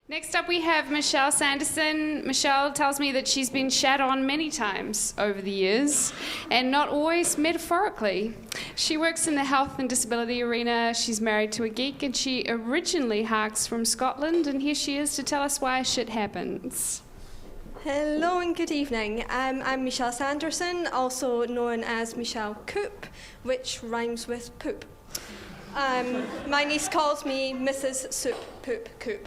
Next up we have Michelle Sanderson. Michelle tells me that she's been shat on many times over the years, and not always metaphorically. She works in the health and disability arena, she's married to a geek, and she originally harks from Scotland, and here she is to tell us why shit happens. Hello and good evening. I'm Michelle Sanderson, also known as Michelle Coop, which rhymes with poop. My niece calls me Mrs. Soup Poop Coop.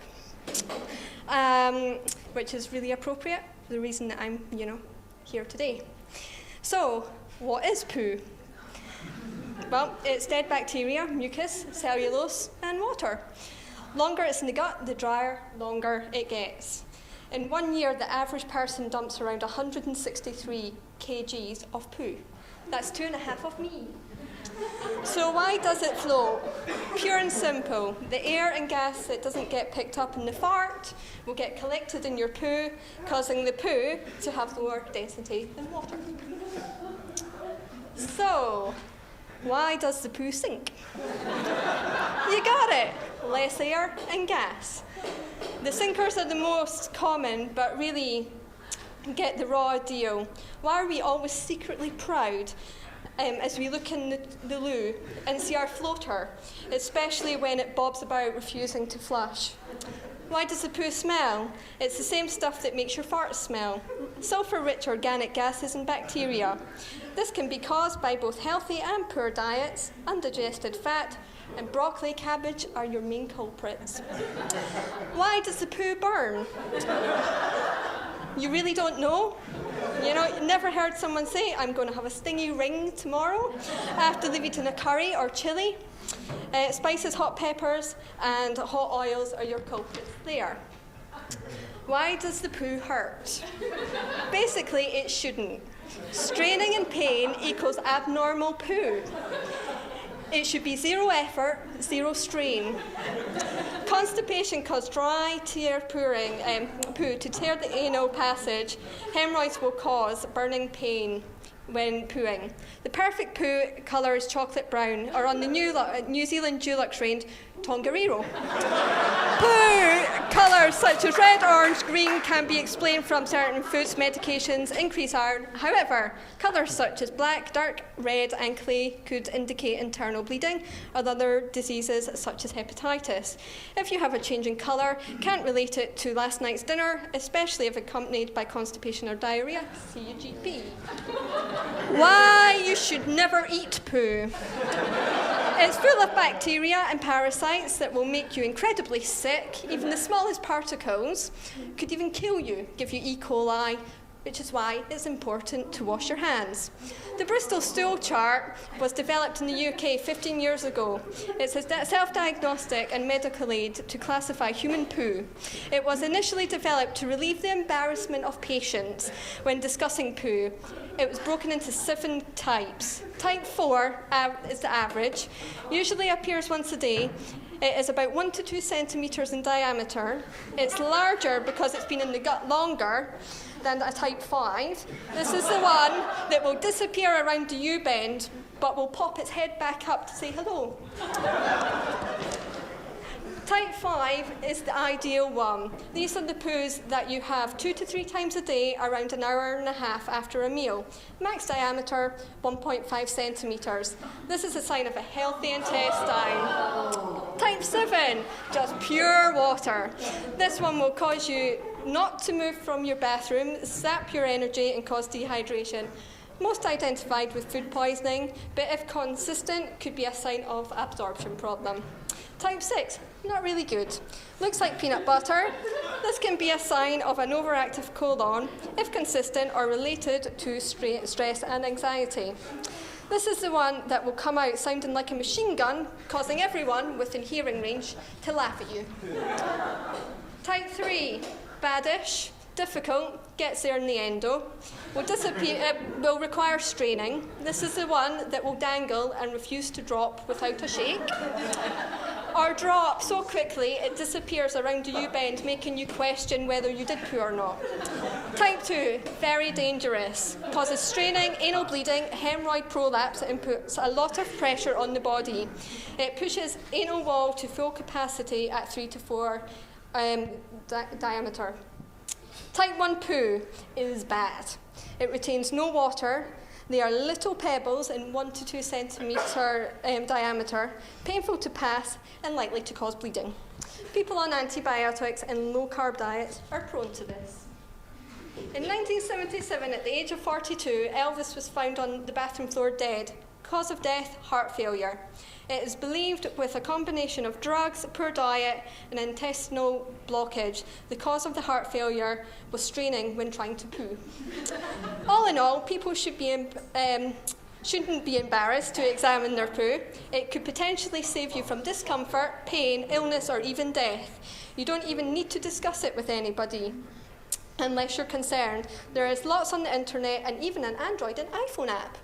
Which is really appropriate for the reason that I'm, here today. So, what is poo? Well, it's dead bacteria, mucus, cellulose, and water. Longer it's in the gut, the drier, longer it gets. In 1 year, the average person dumps around 163 kgs of poo. That's 2.5 of me. So why does it float? Pure and simple. The air and gas that doesn't get picked up in the fart will get collected in your poo, causing the poo to have lower density than water. So, why does the poo sink? You got it. Less air and gas. The sinkers are the most common, but really get the raw deal. Why are we always secretly proud as we look in the loo and see our floater, especially when it bobs about refusing to flush? Why does the poo smell? It's the same stuff that makes your farts smell. Sulfur-rich organic gases and bacteria. This can be caused by both healthy and poor diets, undigested fat, and broccoli, cabbage are your main culprits. Why does the poo burn? You really don't know? You never heard someone say, I'm going to have a stingy ring tomorrow after they've eaten a curry or chili. Spices, hot peppers, and hot oils are your culprits there. Why does the poo hurt? Basically, it shouldn't. Straining and pain equals abnormal poo. It should be zero effort, zero strain. Constipation causes dry poo to tear the anal passage. Hemorrhoids will cause burning pain when pooing. The perfect poo colour is chocolate brown, or on the New Zealand Dulux range, Tongariro. Poo colours such as red, orange, green can be explained from certain foods, medications, increase iron. However, colours such as black, dark red and clay could indicate internal bleeding or other diseases such as hepatitis. If you have a change in colour, can't relate it to last night's dinner, especially if accompanied by constipation or diarrhoea, see your GP. Why you should never eat poo. It's full of bacteria and parasites that will make you incredibly sick. Even the smallest particles could even kill you, give you E. coli, which is why it's important to wash your hands. The Bristol stool chart was developed in the UK 15 years ago. It's a self-diagnostic and medical aid to classify human poo. It was initially developed to relieve the embarrassment of patients when discussing poo. It was broken into 7 types. Type 4 is the average, usually appears once a day. It is about 1 to 2 centimetres in diameter. It's larger because it's been in the gut longer than a type 5. This is the one that will disappear around the U-bend, but will pop its head back up to say hello. Type 5 is the ideal one. These are the poos that you have 2 to 3 times a day, around an hour and a half after a meal. Max diameter, 1.5 centimetres. This is a sign of a healthy intestine. Type 7, just pure water. This one will cause you not to move from your bathroom, sap your energy and cause dehydration. Most identified with food poisoning, but if consistent, could be a sign of absorption problem. Type 6, not really good. Looks like peanut butter. This can be a sign of an overactive colon, if consistent or related to stress and anxiety. This is the one that will come out sounding like a machine gun, causing everyone within hearing range to laugh at you. Type 3, baddish, difficult, gets there in the endo, will require straining. This is the one that will dangle and refuse to drop without a shake. or drop so quickly it disappears around a U-bend, making you question whether you did poo or not. Type 2, very dangerous. Causes straining, anal bleeding, hemorrhoid prolapse, and puts a lot of pressure on the body. It pushes anal wall to full capacity at 3 to 4 diameter. Type 1 poo is bad. It retains no water. They are little pebbles in 1 to 2 centimetre diameter, painful to pass and likely to cause bleeding. People on antibiotics and low-carb diets are prone to this. In 1977, at the age of 42, Elvis was found on the bathroom floor dead. Cause of death, heart failure. It is believed with a combination of drugs, poor diet, and intestinal blockage. The cause of the heart failure was straining when trying to poo. All in all, people shouldn't be embarrassed to examine their poo. It could potentially save you from discomfort, pain, illness, or even death. You don't even need to discuss it with anybody unless you're concerned. There is lots on the internet and even an Android and iPhone app.